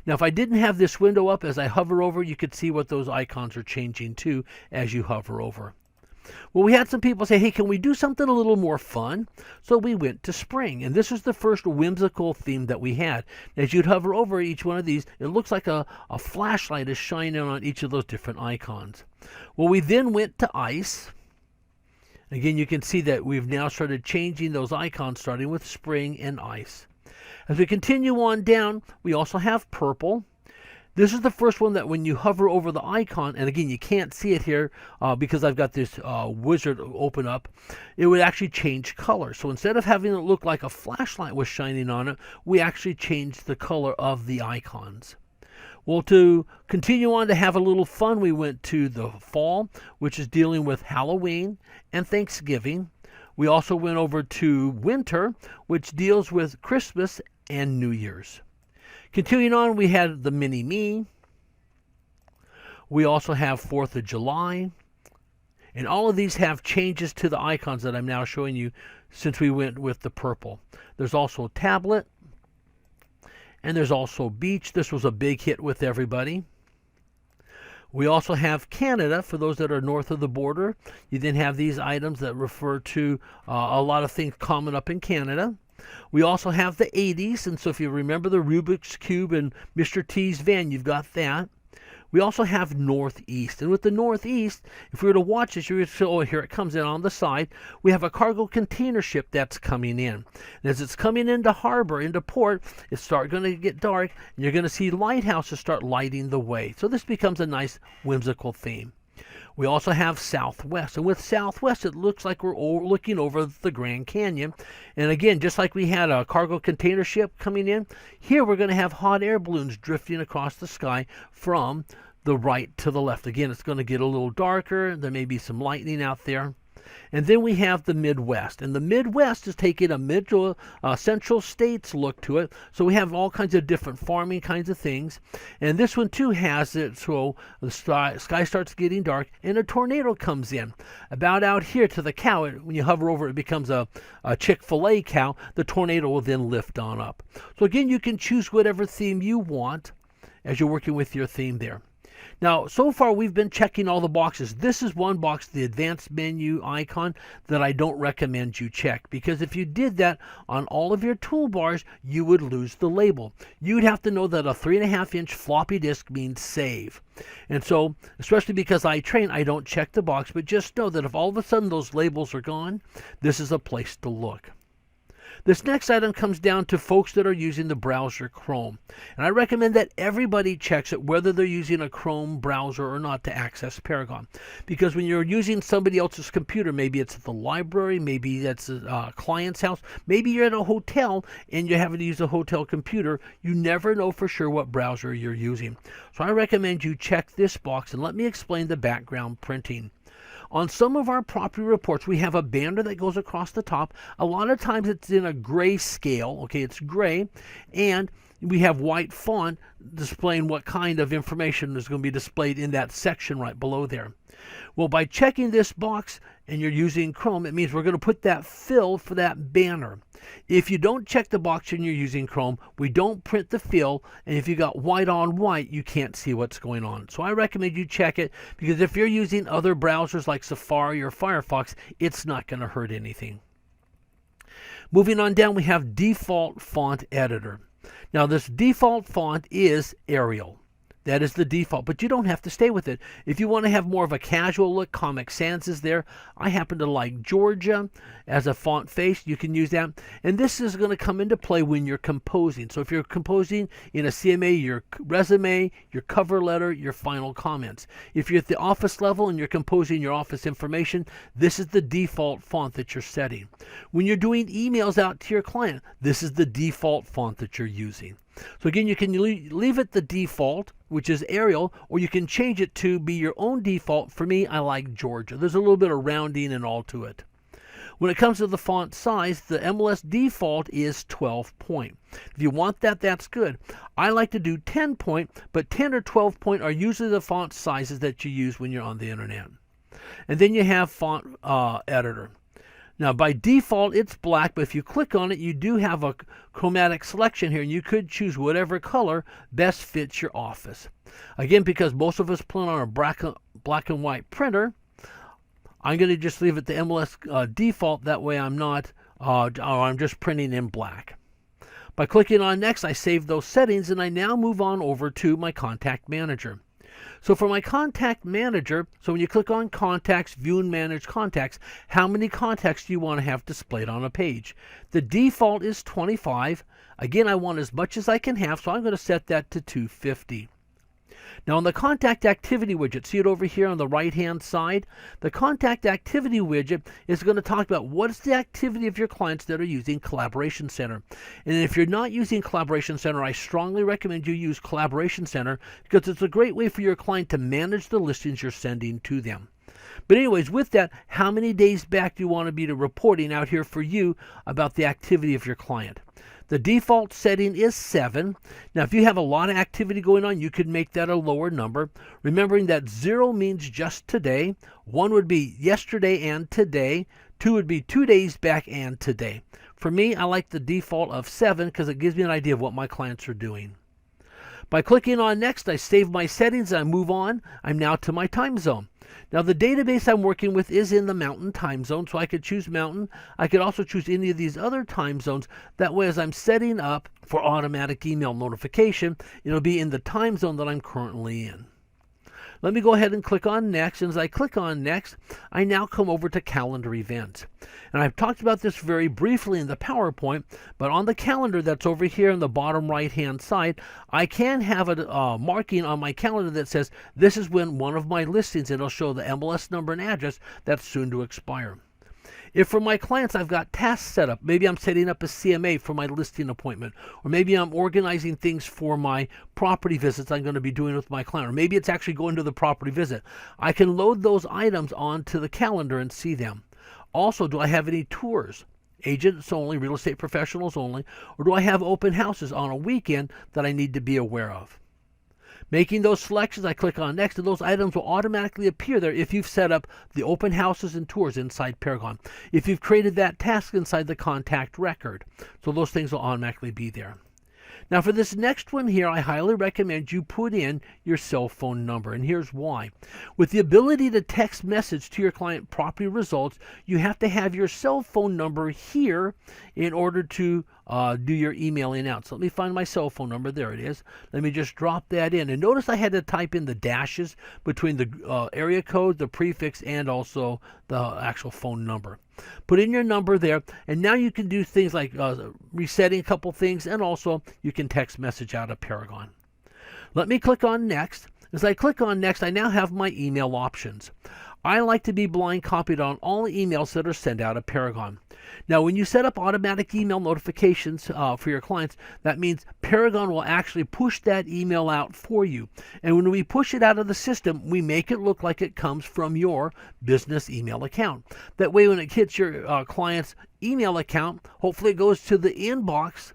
Now, if I didn't have this window up, as I hover over, you could see what those icons are changing to as you hover over. Well, we had some people say, hey, can we do something a little more fun? So we went to spring, and this was the first whimsical theme that we had. As you'd hover over each one of these, it looks like a flashlight is shining on each of those different icons. Well, we then went to ice. Again, you can see that we've now started changing those icons, starting with spring and ice. As we continue on down, we also have purple. This is the first one that when you hover over the icon, and again, you can't see it here because I've got this wizard open up, it would actually change color. So instead of having it look like a flashlight was shining on it, we actually changed the color of the icons. Well, to continue on to have a little fun, we went to the fall, which is dealing with Halloween and Thanksgiving. We also went over to winter, which deals with Christmas and New Year's. Continuing on, we had the mini-me. We also have 4th of July. And all of these have changes to the icons that I'm now showing you since we went with the purple. There's also tablet. And there's also beach. This was a big hit with everybody. We also have Canada, for those that are north of the border. You then have these items that refer to a lot of things common up in Canada. We also have the 80s, and so if you remember the Rubik's Cube and Mr. T's van, you've got that. We also have Northeast, and with the Northeast, if we were to watch this, you would say, oh, here it comes in on the side. We have a cargo container ship that's coming in. And as it's coming into harbor, into port, it's going to get dark, and you're going to see lighthouses start lighting the way. So this becomes a nice whimsical theme. We also have Southwest, and with Southwest, it looks like we're looking over the Grand Canyon. And again, just like we had a cargo container ship coming in, here we're going to have hot air balloons drifting across the sky from the right to the left. Again, it's going to get a little darker. There may be some lightning out there. And then we have the Midwest. And the Midwest is taking a central states look to it. So we have all kinds of different farming kinds of things. And this one too has it so the sky starts getting dark and a tornado comes in. About out here to the cow, when you hover over it becomes a Chick-fil-A cow. The tornado will then lift on up. So again, you can choose whatever theme you want as you're working with your theme there. Now, so far we've been checking all the boxes. This is one box, the advanced menu icon, that I don't recommend you check, because if you did that on all of your toolbars, you would lose the label. You'd have to know that a 3.5-inch floppy disk means save. And so, especially because I train, I don't check the box, but just know that if all of a sudden those labels are gone, this is a place to look. This next item comes down to folks that are using the browser Chrome. And I recommend that everybody checks it, whether they're using a Chrome browser or not, to access Paragon. Because when you're using somebody else's computer, maybe it's at the library, maybe that's a client's house, maybe you're at a hotel and you're having to use a hotel computer, you never know for sure what browser you're using. So I recommend you check this box, and let me explain the background printing. On some of our property reports, we have a banner that goes across the top. A lot of times it's in a gray scale. Okay, it's gray, and we have white font displaying what kind of information is going to be displayed in that section right below there. Well, by checking this box and you're using Chrome, it means we're going to put that fill for that banner. If you don't check the box and you're using Chrome, we don't print the fill, and if you got white on white, you can't see what's going on. So I recommend you check it, because if you're using other browsers like Safari or Firefox, it's not going to hurt anything. Moving on down, we have default font editor. Now this default font is Arial. That is the default, but you don't have to stay with it. If you want to have more of a casual look, Comic Sans is there. I happen to like Georgia as a font face. You can use that. And this is going to come into play when you're composing. So if you're composing in a CMA, your resume, your cover letter, your final comments. If you're at the office level and you're composing your office information, this is the default font that you're setting. When you're doing emails out to your client, this is the default font that you're using. So again, you can leave it the default, which is Arial, or you can change it to be your own default. For me, I like Georgia. There's a little bit of rounding and all to it. When it comes to the font size, the MLS default is 12 point. If you want that, that's good. I like to do 10 point, but 10 or 12 point are usually the font sizes that you use when you're on the internet. And then you have font editor. Now, by default, it's black, but if you click on it, you do have a chromatic selection here, and you could choose whatever color best fits your office. Again, because most of us print on a black and white printer, I'm going to just leave it the MLS default. That way I'm not, I'm just printing in black. By clicking on Next, I save those settings, and I now move on over to my Contact Manager. So for my Contact Manager, so when you click on Contacts, View and Manage Contacts, how many contacts do you want to have displayed on a page? The default is 25. Again, I want as much as I can have, so I'm going to set that to 250. Now on the Contact Activity widget, see it over here on the right-hand side? The Contact Activity widget is going to talk about what's the activity of your clients that are using Collaboration Center. And if you're not using Collaboration Center, I strongly recommend you use Collaboration Center, because it's a great way for your client to manage the listings you're sending to them. But anyways, with that, how many days back do you want to be reporting out here for you about the activity of your client? The default setting is 7. Now, if you have a lot of activity going on, you could make that a lower number. Remembering that 0 means just today. 1 would be yesterday and today. 2 would be 2 days back and today. For me, I like the default of 7 because it gives me an idea of what my clients are doing. By clicking on Next, I save my settings and I move on. I'm now to my time zone. Now the database I'm working with is in the Mountain time zone, so I could choose Mountain. I could also choose any of these other time zones. That way, as I'm setting up for automatic email notification, it'll be in the time zone that I'm currently in. Let me go ahead and click on Next. And as I click on Next, I now come over to Calendar Events. And I've talked about this very briefly in the PowerPoint, but on the calendar that's over here in the bottom right-hand side, I can have a marking on my calendar that says this is when one of my listings, it'll show the MLS number and address that's soon to expire. If for my clients I've got tasks set up, maybe I'm setting up a CMA for my listing appointment, or maybe I'm organizing things for my property visits I'm going to be doing with my client, or maybe it's actually going to the property visit, I can load those items onto the calendar and see them. Also, do I have any tours? Agents only, real estate professionals only, or do I have open houses on a weekend that I need to be aware of? Making those selections, I click on Next, and those items will automatically appear there if you've set up the open houses and tours inside Paragon. If you've created that task inside the contact record, so those things will automatically be there. Now for this next one here, I highly recommend you put in your cell phone number, and here's why. With the ability to text message to your client property results, you have to have your cell phone number here in order to do your emailing out. So let me find my cell phone number. There it is. Let me just drop that in. And notice I had to type in the dashes between the area code, the prefix, and also the actual phone number. Put in your number there, and now you can do things like resetting a couple things, and also you can text message out of Paragon. Let me click on Next. As I click on Next, I now have my email options. I like to be blind copied on all emails that are sent out of Paragon. Now, when you set up automatic email notifications for your clients, that means Paragon will actually push that email out for you. And when we push it out of the system, we make it look like it comes from your business email account. That way, when it hits your client's email account, hopefully it goes to the inbox,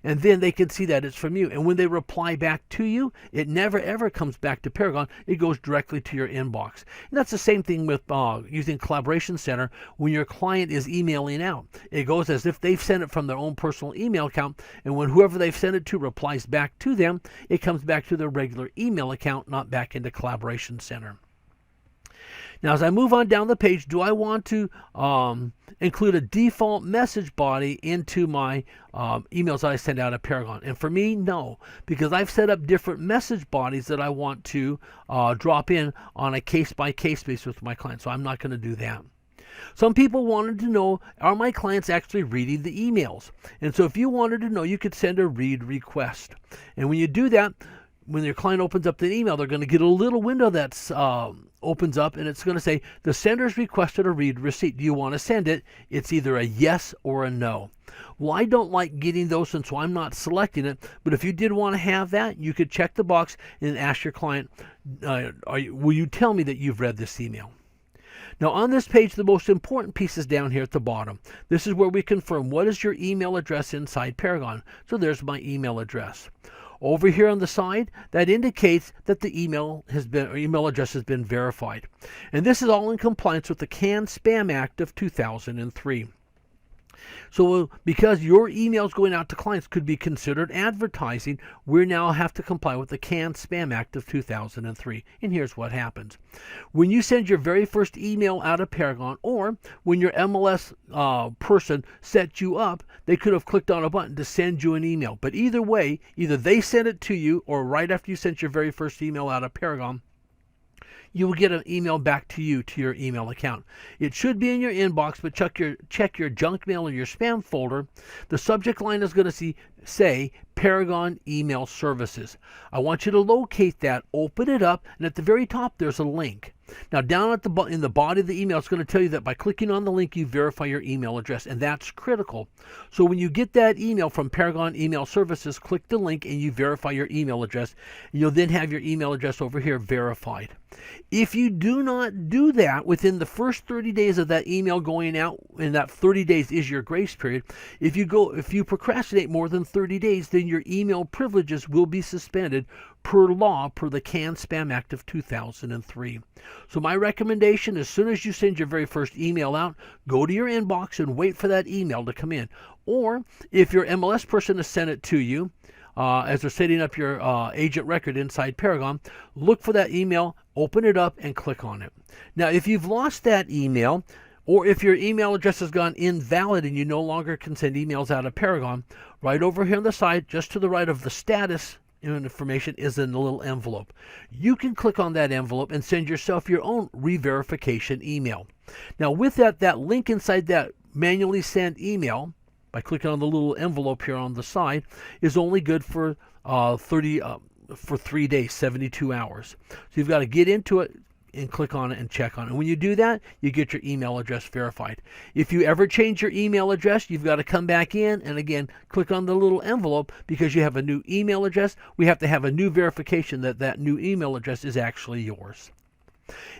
and then they can see that it's from you. And when they reply back to you, it never ever comes back to Paragon. It goes directly to your inbox. And that's the same thing with using Collaboration Center. When your client is emailing out, it goes as if they've sent it from their own personal email account. And when whoever they've sent it to replies back to them, it comes back to their regular email account, not back into Collaboration Center. Now, as I move on down the page, do I want to include a default message body into my emails that I send out of Paragon? And for me, no, because I've set up different message bodies that I want to drop in on a case-by-case basis with my clients, so I'm not going to do that. Some people wanted to know, are my clients actually reading the emails? And so if you wanted to know, you could send a read request. And when you do that, when your client opens up the email, they're going to get a little window that's opens up, and it's going to say the sender's requested a read receipt. Do you want to send it? It's either a yes or a no. Well, I don't like getting those, and so I'm not selecting it. But if you did want to have that, you could check the box and ask your client, will you tell me that you've read this email? Now on this page, the most important piece is down here at the bottom. This is where we confirm what is your email address inside Paragon. So there's my email address. Over here on the side, that indicates that the email address has been verified. And this is all in compliance with the CAN-SPAM Act of 2003. So because your emails going out to clients could be considered advertising, we now have to comply with the CAN-SPAM Act of 2003. And here's what happens. When you send your very first email out of Paragon, or when your MLS person set you up, they could have clicked on a button to send you an email. But either way, either they sent it to you, or right after you sent your very first email out of Paragon, you will get an email back to you, to your email account. It should be in your inbox, but check your junk mail or your spam folder. The subject line is going to say Paragon Email Services. I want you to locate that, open it up, and at the very top there's a link. Now down at in the body of the email, it's going to tell you that by clicking on the link, you verify your email address, and that's critical. So when you get that email from Paragon Email Services, click the link and you verify your email address. You'll then have your email address over here verified. If you do not do that within the first 30 days of that email going out, and that 30 days is your grace period, if you procrastinate more than 30 days, then your email privileges will be suspended per law per the Can Spam Act of 2003. So my recommendation, as soon as you send your very first email out, go to your inbox and wait for that email to come in. Or if your MLS person has sent it to you, as they're setting up your agent record inside Paragon, look for that email, open it up, and click on it. Now, if you've lost that email, or if your email address has gone invalid and you no longer can send emails out of Paragon, right over here on the side, just to the right of the status information, is in a little envelope. You can click on that envelope and send yourself your own re-verification email. Now, with that link inside that manually sent email, by clicking on the little envelope here on the side, is only good for 3 days, 72 hours. So you've got to get into it and click on it and check on it. And when you do that, you get your email address verified. If you ever change your email address, you've got to come back in and again click on the little envelope, because you have a new email address. We have to have a new verification that that new email address is actually yours.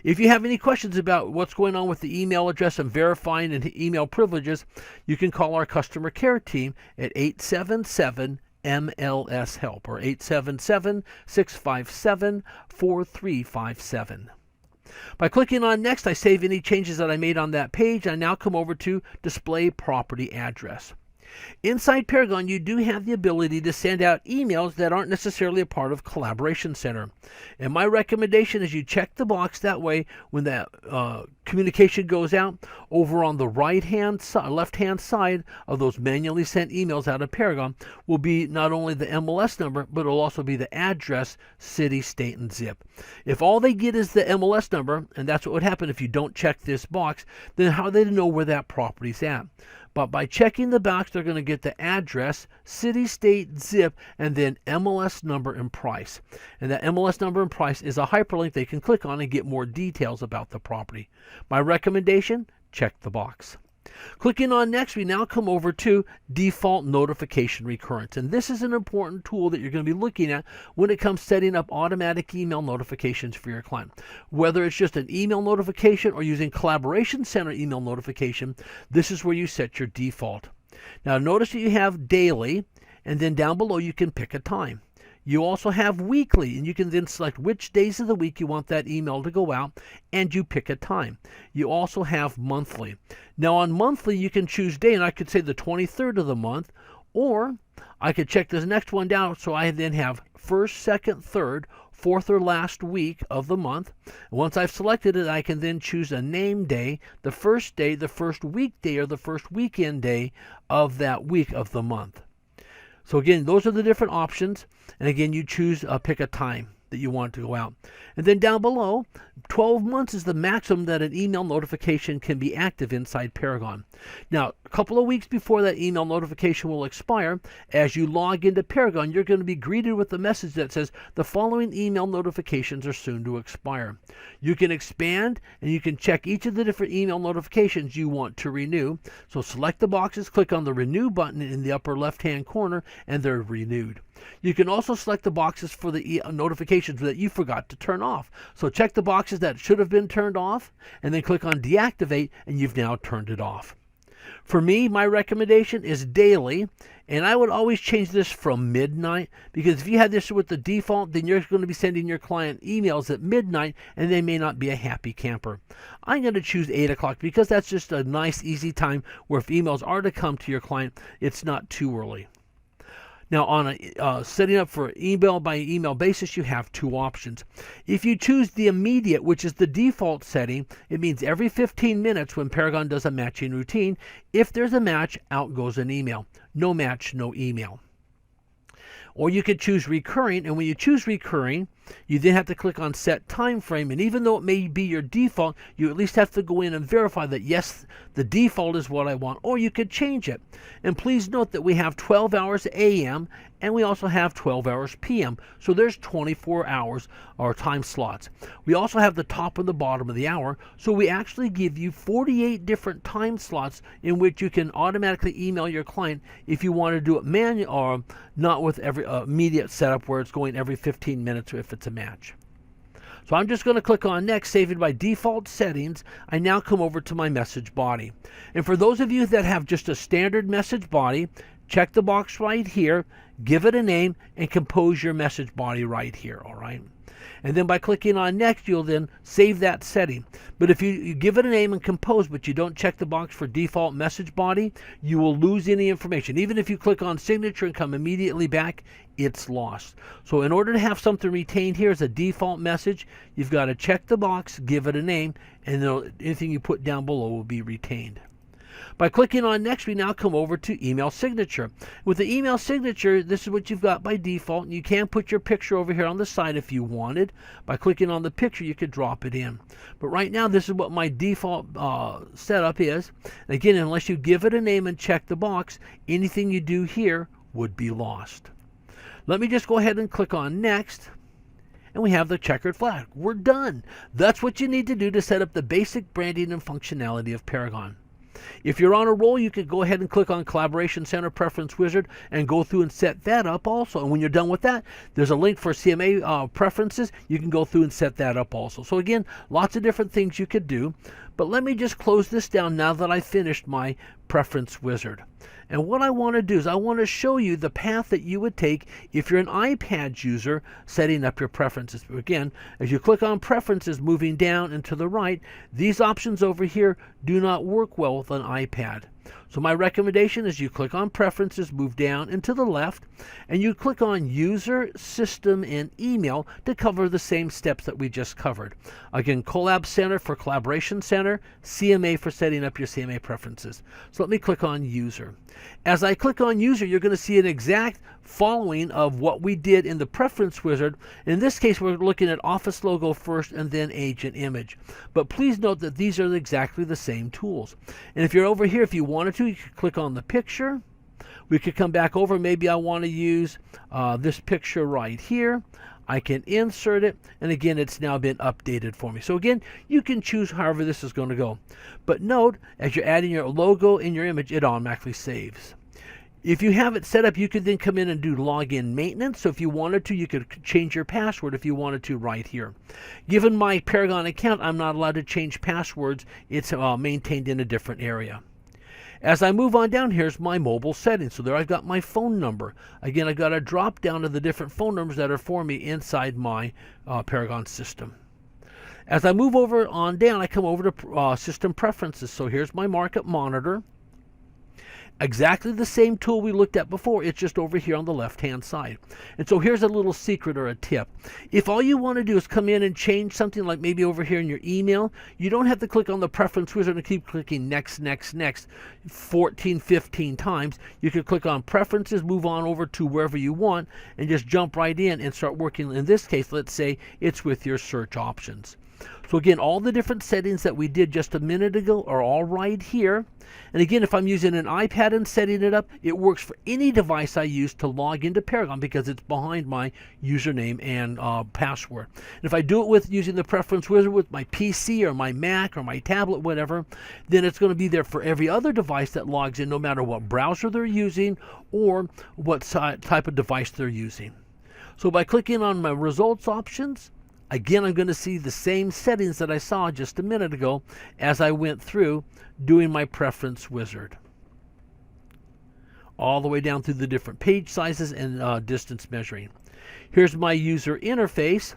If you have any questions about what's going on with the email address and verifying and email privileges, you can call our customer care team at 877 MLS help or 877-657-4357. By clicking on Next, I save any changes that I made on that page. I now come over to Display Property Address. Inside Paragon, you do have the ability to send out emails that aren't necessarily a part of Collaboration Center. And my recommendation is you check the box. That way, when that communication goes out, over on the left-hand side of those manually sent emails out of Paragon will be not only the MLS number, but it'll also be the address, city, state, and zip. If all they get is the MLS number, and that's what would happen if you don't check this box, then how are they to know where that property's at? But by checking the box, they're going to get the address, city, state, zip, and then MLS number and price. And that MLS number and price is a hyperlink they can click on and get more details about the property. My recommendation, check the box. Clicking on Next, we now come over to Default Notification Recurrence. And this is an important tool that you're going to be looking at when it comes setting up automatic email notifications for your client. Whether it's just an email notification or using Collaboration Center email notification, this is where you set your default. Now notice that you have daily, and then down below you can pick a time. You also have weekly, and you can then select which days of the week you want that email to go out, and you pick a time. You also have monthly. Now on monthly, you can choose day, and I could say the 23rd of the month, or I could check this next one down, so I then have first, second, third, fourth or last week of the month. Once I've selected it, I can then choose a name day, the first weekday, or the first weekend day of that week of the month. So again, those are the different options. And again, you choose, pick a time that you want to go out. And then down below, 12 months is the maximum that an email notification can be active inside Paragon. Now, a couple of weeks before that email notification will expire, as you log into Paragon, you're going to be greeted with a message that says the following email notifications are soon to expire. You can expand and you can check each of the different email notifications you want to renew. So select the boxes, click on the Renew button in the upper left-hand corner, and they're renewed. You can also select the boxes for the notifications that you forgot to turn off. So check the boxes that should have been turned off, and then click on Deactivate, and you've now turned it off. For me, my recommendation is daily, and I would always change this from midnight, because if you had this with the default, then you're going to be sending your client emails at midnight, and they may not be a happy camper. I'm going to choose 8 o'clock because that's just a nice, easy time where if emails are to come to your client, it's not too early. Now, on a setting up for email by email basis, you have two options. If you choose the immediate, which is the default setting, it means every 15 minutes when Paragon does a matching routine, if there's a match, out goes an email. No match, no email. Or you could choose recurring, and when you choose recurring, you then have to click on set time frame, and even though it may be your default, you at least have to go in and verify that yes, the default is what I want, or you could change it. And please note that we have 12 hours AM and we also have 12 hours PM, so there's 24 hours or time slots. We also have the top and the bottom of the hour, so we actually give you 48 different time slots in which you can automatically email your client if you want to do it manual or not with every immediate setup where it's going every 15 minutes if it's a match. So I'm just going to click on Next, save it by default settings. I now come over to my message body. And for those of you that have just a standard message body, check the box right here, give it a name, and compose your message body right here, all right? And then by clicking on next, you'll then save that setting. But if you give it a name and compose, but you don't check the box for default message body, you will lose any information. Even if you click on signature and come immediately back, it's lost. So in order to have something retained here as a default message, you've got to check the box, give it a name, and then anything you put down below will be retained. By clicking on next, we now come over to email signature. With the email signature, this is what you've got by default. And you can put your picture over here on the side if you wanted. By clicking on the picture, you could drop it in. But right now, this is what my default setup is. And again, unless you give it a name and check the box, anything you do here would be lost. Let me just go ahead and click on next. And we have the checkered flag. We're done. That's what you need to do to set up the basic branding and functionality of Paragon. If you're on a roll, you could go ahead and click on Collaboration Center Preference Wizard and go through and set that up also. And when you're done with that, there's a link for CMA preferences. You can go through and set that up also. So again, lots of different things you could do. But let me just close this down now that I finished my Preference Wizard. And what I want to do is I want to show you the path that you would take if you're an iPad user setting up your preferences. Again, as you click on preferences moving down and to the right, these options over here do not work well with an iPad. So my recommendation is you click on preferences, move down and to the left, and you click on user, system, and email to cover the same steps that we just covered. Again, Collab Center for Collaboration Center, CMA for setting up your CMA preferences. So let me click on user. As I click on user, you're going to see an exact following of what we did in the preference wizard. In this case, we're looking at office logo first and then agent image. But please note that these are exactly the same tools. And if you're over here, if you wanted to, you could click on the picture. We could come back over. Maybe I want to use this picture right here. I can insert it, and again, it's now been updated for me. So again, you can choose however this is going to go. But note, as you're adding your logo in your image, it automatically saves. If you have it set up, you could then come in and do login maintenance. So if you wanted to, you could change your password if you wanted to right here. Given my Paragon account, I'm not allowed to change passwords. It's maintained in a different area. As I move on down, here's my mobile settings. So there I've got my phone number. Again, I've got to drop down to the different phone numbers that are for me inside my Paragon system. As I move over on down, I come over to system preferences. So here's my markup monitor. Exactly the same tool we looked at before, it's just over here on the left-hand side. And so here's a little secret or a tip. If all you want to do is come in and change something like maybe over here in your email, you don't have to click on the preference wizard and keep clicking next, next, next 14, 15 times. You can click on preferences, move on over to wherever you want, and just jump right in and start working. In this case, let's say it's with your search options. So again, all the different settings that we did just a minute ago are all right here. And again, if I'm using an iPad and setting it up, it works for any device I use to log into Paragon because it's behind my username and password. And if I do it with using the preference wizard with my PC or my Mac or my tablet, whatever, then it's going to be there for every other device that logs in, no matter what browser they're using or what type of device they're using. So by clicking on my results options, again, I'm going to see the same settings that I saw just a minute ago as I went through doing my preference wizard. All the way down through the different page sizes and distance measuring. Here's my user interface.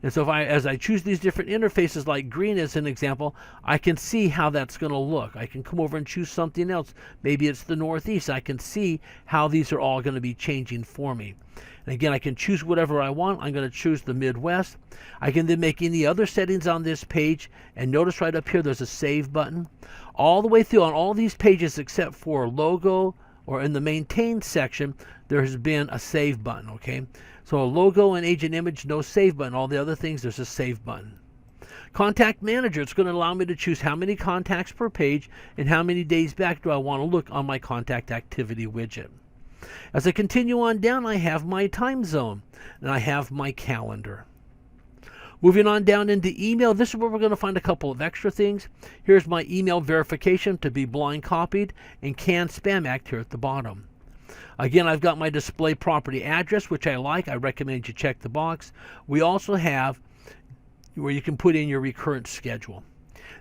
And so as I choose these different interfaces, like green as an example, I can see how that's going to look. I can come over and choose something else. Maybe it's the Northeast. I can see how these are all going to be changing for me. And again, I can choose whatever I want. I'm going to choose the Midwest. I can then make any other settings on this page. And notice right up here, there's a save button. All the way through on all these pages except for logo or in the maintain section, there has been a save button, okay? So a logo and agent image, no save button. All the other things, there's a save button. Contact Manager, it's going to allow me to choose how many contacts per page and how many days back do I want to look on my contact activity widget. As I continue on down, I have my time zone and I have my calendar. Moving on down into email, this is where we're going to find a couple of extra things. Here's my email verification to be blind copied and Can Spam Act here at the bottom. Again, I've got my display property address, which I like. I recommend you check the box. We also have where you can put in your recurrent schedule.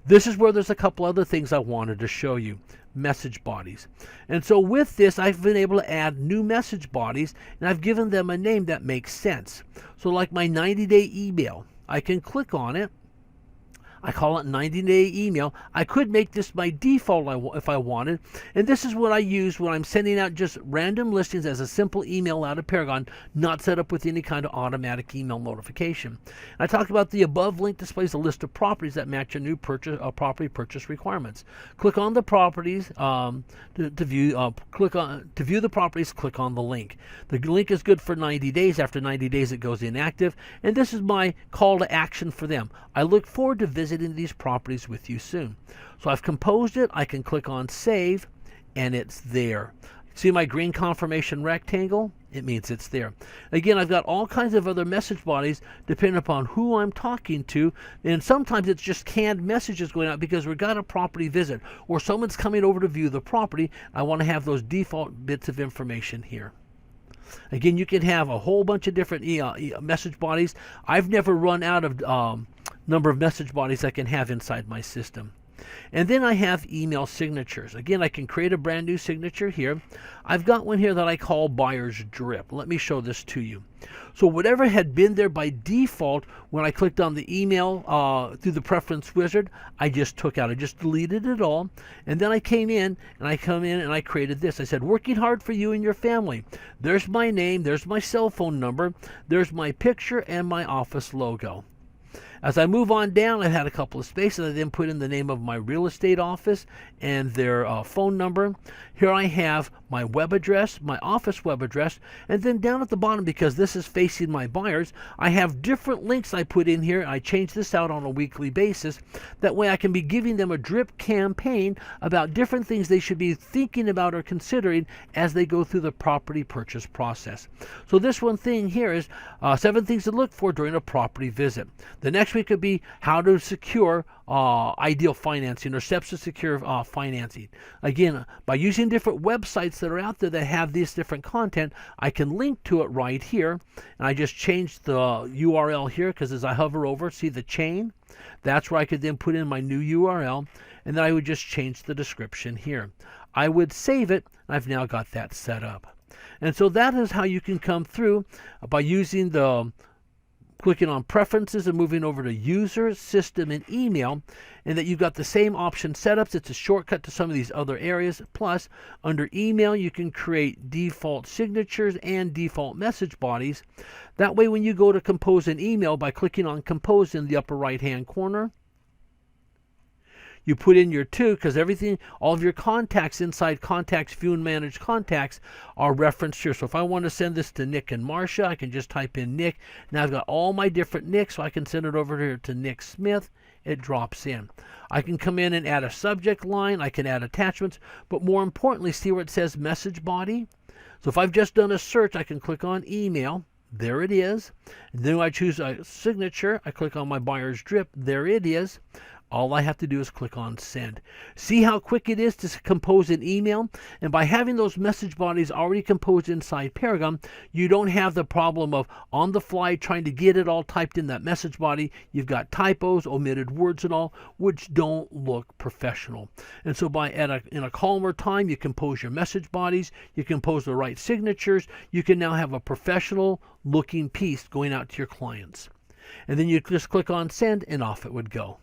This is where there's a couple other things I wanted to show you. message bodies. And so with this, I've been able to add new message bodies, and I've given them a name that makes sense. So like my 90-day email, I can click on it. I call it 90-day email. I could make this my default if I wanted. And this is what I use when I'm sending out just random listings as a simple email out of Paragon, not set up with any kind of automatic email notification. And I talked about the above link displays a list of properties that match your new property purchase requirements. Click on the properties to view the properties. Click on the link. The link is good for 90 days. After 90 days, it goes inactive. And this is my call to action for them. I look forward to visiting these properties with you soon. So I've composed it. I can click on save, and it's there. See my green confirmation rectangle? It means it's there. Again, I've got all kinds of other message bodies depending upon who I'm talking to, and sometimes it's just canned messages going out because we've got a property visit or someone's coming over to view the property. I want to have those default bits of information here. Again, you can have a whole bunch of different message bodies. I've never run out of number of message bodies I can have inside my system. And then I have email signatures. Again, I can create a brand new signature here. I've got one here that I call Buyer's Drip. Let me show this to you. So whatever had been there by default when I clicked on the email through the preference wizard, I just took out. I just deleted it all. And then I came in and I created this. I said, working hard for you and your family. There's my name. There's my cell phone number. There's my picture and my office logo. As I move on down, I've had a couple of spaces. I then put in the name of my real estate office and their phone number. Here I have my web address, my office web address, and then down at the bottom, because this is facing my buyers, I have different links I put in here. I change this out on a weekly basis. That way I can be giving them a drip campaign about different things they should be thinking about or considering as they go through the property purchase process. So this one thing here is 7 things to look for during a property visit. The next week could be how to secure ideal financing or steps to secure financing. Again, by using different websites that are out there that have this different content, I can link to it right here. And I just changed the URL here because as I hover over, see the chain? That's where I could then put in my new URL, and then I would just change the description here. I would save it, and I've now got that set up. And so that is how you can come through by using clicking on preferences and moving over to user, system, and email, and that you've got the same option setups. It's a shortcut to some of these other areas. Plus, under email, you can create default signatures and default message bodies. That way, when you go to compose an email by clicking on compose in the upper right-hand corner, you put in your because everything, all of your contacts inside Contacts View and Manage Contacts are referenced here. So if I want to send this to Nick and Marcia, I can just type in Nick. Now I've got all my different Nicks, so I can send it over here to Nick Smith. It drops in. I can come in and add a subject line. I can add attachments, but more importantly, see where it says message body? So if I've just done a search, I can click on email. There it is. And then I choose a signature. I click on my Buyer's Drip. There it is. All I have to do is click on send. See how quick it is to compose an email? And by having those message bodies already composed inside Paragon, you don't have the problem of on the fly trying to get it all typed in that message body. You've got typos, omitted words and all, which don't look professional. And so in a calmer time, you compose your message bodies, you compose the right signatures, you can now have a professional looking piece going out to your clients. And then you just click on send and off it would go.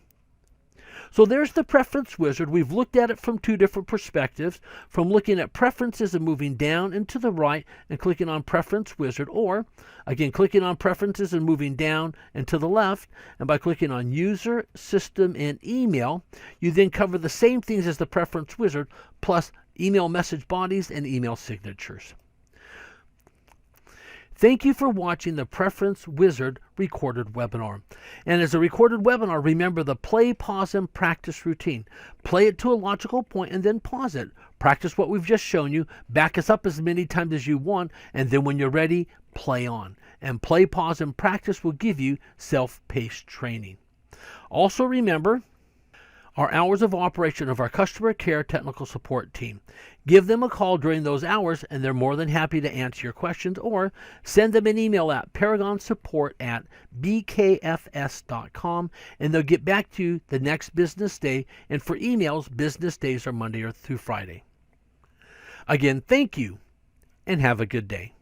So there's the preference wizard. We've looked at it from 2 different perspectives, from looking at preferences and moving down and to the right and clicking on preference wizard, or again clicking on preferences and moving down and to the left, and by clicking on user, system, and email, you then cover the same things as the preference wizard plus email message bodies and email signatures. Thank you for watching the Preference Wizard recorded webinar. And as a recorded webinar, remember the play, pause, and practice routine. Play it to a logical point and then pause it. Practice what we've just shown you. Back us up as many times as you want. And then when you're ready, play on. And play, pause, and practice will give you self-paced training. Also remember, are hours of operation of our customer care technical support team. Give them a call during those hours and they're more than happy to answer your questions, or send them an email at paragonsupport@bkfs.com and they'll get back to you the next business day. And for emails, business days are Monday through Friday. Again, thank you and have a good day.